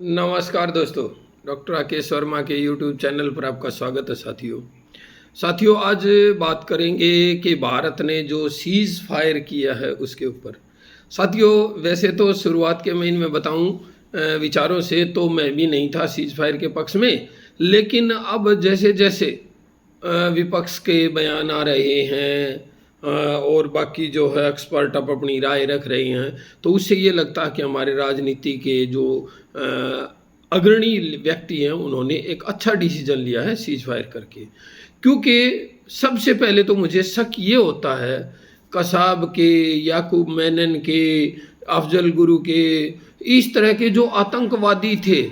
नमस्कार दोस्तों, डॉक्टर राकेश वर्मा के यूट्यूब चैनल पर आपका स्वागत है साथियों। आज बात करेंगे कि भारत ने जो सीज़ फायर किया है उसके ऊपर। साथियों, वैसे तो शुरुआत के महीने में बताऊं विचारों से तो मैं भी नहीं था सीज़ फायर के पक्ष में, लेकिन अब जैसे जैसे विपक्ष के बयान आ रहे हैं और बाकी जो है एक्सपर्ट अब अपनी राय रख रहे हैं, तो उससे ये लगता है कि हमारे राजनीति के जो अग्रणी व्यक्ति हैं उन्होंने एक अच्छा डिसीजन लिया है सीज फायर करके। क्योंकि सबसे पहले तो मुझे शक ये होता है कसाब के, याकूब मेनन के, अफजल गुरु के, इस तरह के जो आतंकवादी थे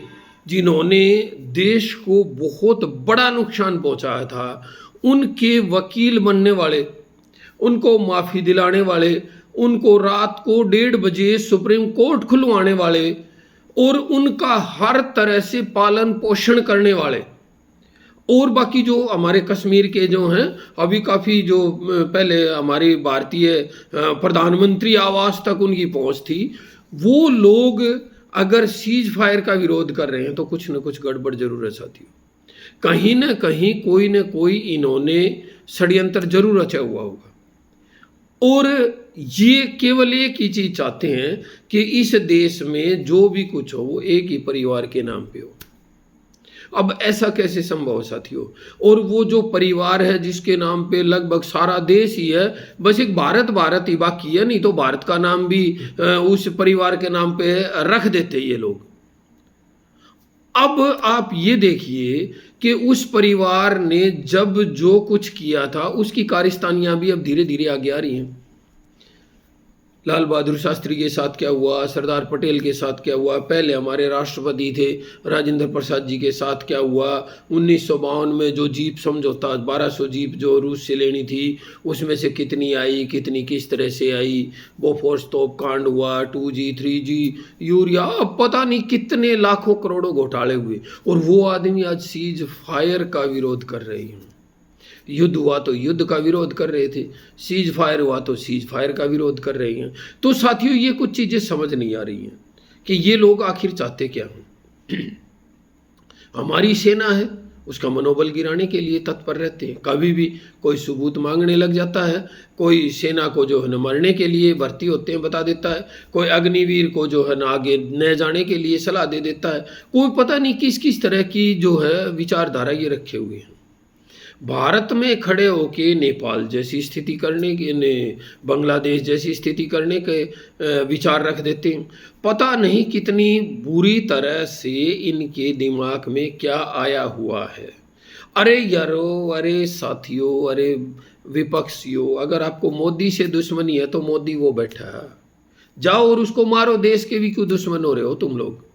जिन्होंने देश को बहुत बड़ा नुकसान पहुंचाया था, उनके वकील बनने वाले, उनको माफ़ी दिलाने वाले, उनको रात को 1:30 बजे सुप्रीम कोर्ट खुलवाने वाले और उनका हर तरह से पालन पोषण करने वाले, और बाकी जो हमारे कश्मीर के जो हैं, अभी काफ़ी जो पहले हमारी भारतीय प्रधानमंत्री आवास तक उनकी पहुंच थी, वो लोग अगर सीज फायर का विरोध कर रहे हैं तो कुछ न कुछ गड़बड़ जरूर है साथियों। कहीं ना कहीं कोई न कोई इन्होंने षड्यंत्र जरूर रचा हुआ होगा, और ये केवल एक ही चीज़ चाहते हैं कि इस देश में जो भी कुछ हो वो एक ही परिवार के नाम पे हो। अब ऐसा कैसे संभव है साथियों? और वो जो परिवार है जिसके नाम पे लगभग सारा देश ही है, बस एक भारत ही बाकी है, नहीं तो भारत का नाम भी उस परिवार के नाम पे रख देते ये लोग। अब आप ये देखिए कि उस परिवार ने जब जो कुछ किया था उसकी कारिस्तानियां भी अब धीरे धीरे आगे आ रही हैं। लाल बहादुर शास्त्री के साथ क्या हुआ, सरदार पटेल के साथ क्या हुआ, पहले हमारे राष्ट्रपति थे राजेंद्र प्रसाद जी के साथ क्या हुआ, 1952 में जो जीप समझौता 1200 जीप जो रूस से लेनी थी उसमें से कितनी आई, कितनी किस तरह से आई, बोफोर्स तोप कांड हुआ, 2G 3G यूरिया, अब पता नहीं कितने लाखों करोड़ों घोटाले हुए, और वो आदमी आज सीज फायर का विरोध कर रहे हैं। युद्ध हुआ तो युद्ध का विरोध कर रहे थे, सीज फायर हुआ तो सीज फायर का विरोध कर रहे हैं। तो साथियों, ये कुछ चीज़ें समझ नहीं आ रही हैं कि ये लोग आखिर चाहते क्या हैं। हमारी सेना है, उसका मनोबल गिराने के लिए तत्पर रहते हैं। कभी भी कोई सबूत मांगने लग जाता है, कोई सेना को जो है न मरने के लिए भर्ती होते हैं बता देता है, कोई अग्निवीर को जो है न आगे न जाने के लिए सलाह दे देता है, कोई पता नहीं किस किस तरह की जो है विचारधारा ये रखे हुए हैं। भारत में खड़े होके नेपाल जैसी स्थिति करने के ने बांग्लादेश जैसी स्थिति करने के विचार रख देते हैं। पता नहीं कितनी बुरी तरह से इनके दिमाग में क्या आया हुआ है। अरे यारो, अरे साथियों, अरे विपक्षियों, अगर आपको मोदी से दुश्मनी है तो मोदी वो बैठा है, जाओ और उसको मारो। देश के भी क्यों दुश्मन हो रहे हो तुम लोग?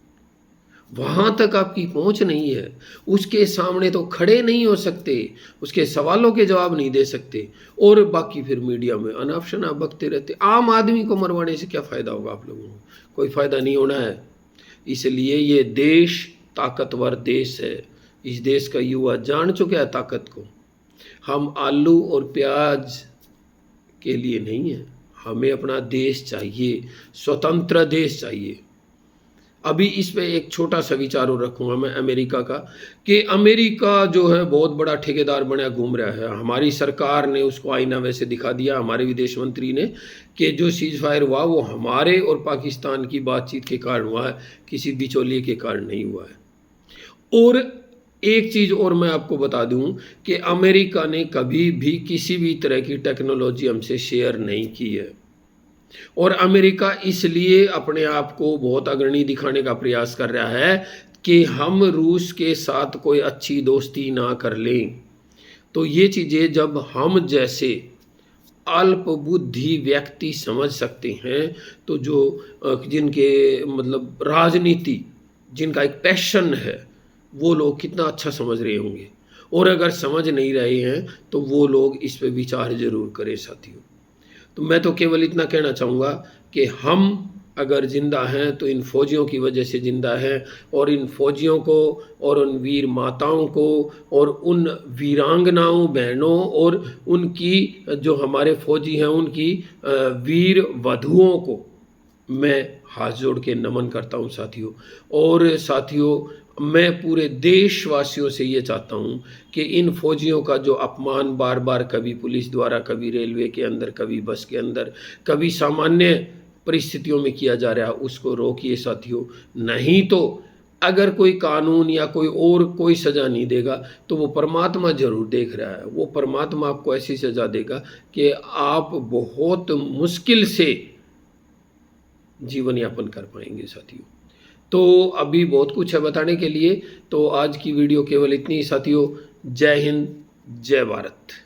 वहां तक आपकी पहुंच नहीं है, उसके सामने तो खड़े नहीं हो सकते, उसके सवालों के जवाब नहीं दे सकते, और बाकी फिर मीडिया में अनाप शनाप बकते रहते। आम आदमी को मरवाने से क्या फ़ायदा होगा आप लोगों को? कोई फ़ायदा नहीं होना है। इसलिए ये देश ताकतवर देश है, इस देश का युवा जान चुका है ताकत को। हम आलू और प्याज के लिए नहीं है, हमें अपना देश चाहिए, स्वतंत्र देश चाहिए। अभी इस पे एक छोटा सा विचार और रखूँगा मैं अमेरिका का, कि अमेरिका जो है बहुत बड़ा ठेकेदार बना घूम रहा है। हमारी सरकार ने उसको आईना वैसे दिखा दिया, हमारे विदेश मंत्री ने, कि जो सीज फायर हुआ वो हमारे और पाकिस्तान की बातचीत के कारण हुआ है, किसी बिचौलिए के कारण नहीं हुआ है। और एक चीज़ और मैं आपको बता दूं कि अमेरिका ने कभी भी किसी भी तरह की टेक्नोलॉजी हमसे शेयर नहीं की है, और अमेरिका इसलिए अपने आप को बहुत अग्रणी दिखाने का प्रयास कर रहा है कि हम रूस के साथ कोई अच्छी दोस्ती ना कर लें। तो ये चीज़ें जब हम जैसे अल्प बुद्धि व्यक्ति समझ सकते हैं, तो जो जिनके मतलब राजनीति, जिनका एक पैशन है, वो लोग कितना अच्छा समझ रहे होंगे। और अगर समझ नहीं रहे हैं तो वो लोग इस पे विचार जरूर करें साथियों। तो मैं तो केवल इतना कहना चाहूँगा कि हम अगर ज़िंदा हैं तो इन फौजियों की वजह से ज़िंदा हैं, और इन फौजियों को और उन वीर माताओं को और उन वीरांगनाओं बहनों और उनकी जो हमारे फौजी हैं उनकी वीर वधुओं को मैं हाथ जोड़ के नमन करता हूँ साथियों। और साथियों, मैं पूरे देशवासियों से ये चाहता हूँ कि इन फौजियों का जो अपमान बार बार कभी पुलिस द्वारा, कभी रेलवे के अंदर, कभी बस के अंदर, कभी सामान्य परिस्थितियों में किया जा रहा है, उसको रोकिए साथियों। नहीं तो अगर कोई कानून या कोई और कोई सज़ा नहीं देगा तो वो परमात्मा ज़रूर देख रहा है। वो परमात्मा आपको ऐसी सज़ा देगा कि आप बहुत मुश्किल से जीवन यापन कर पाएंगे साथियों। तो अभी बहुत कुछ है बताने के लिए, तो आज की वीडियो केवल इतनी ही साथियों। जय हिंद, जय भारत।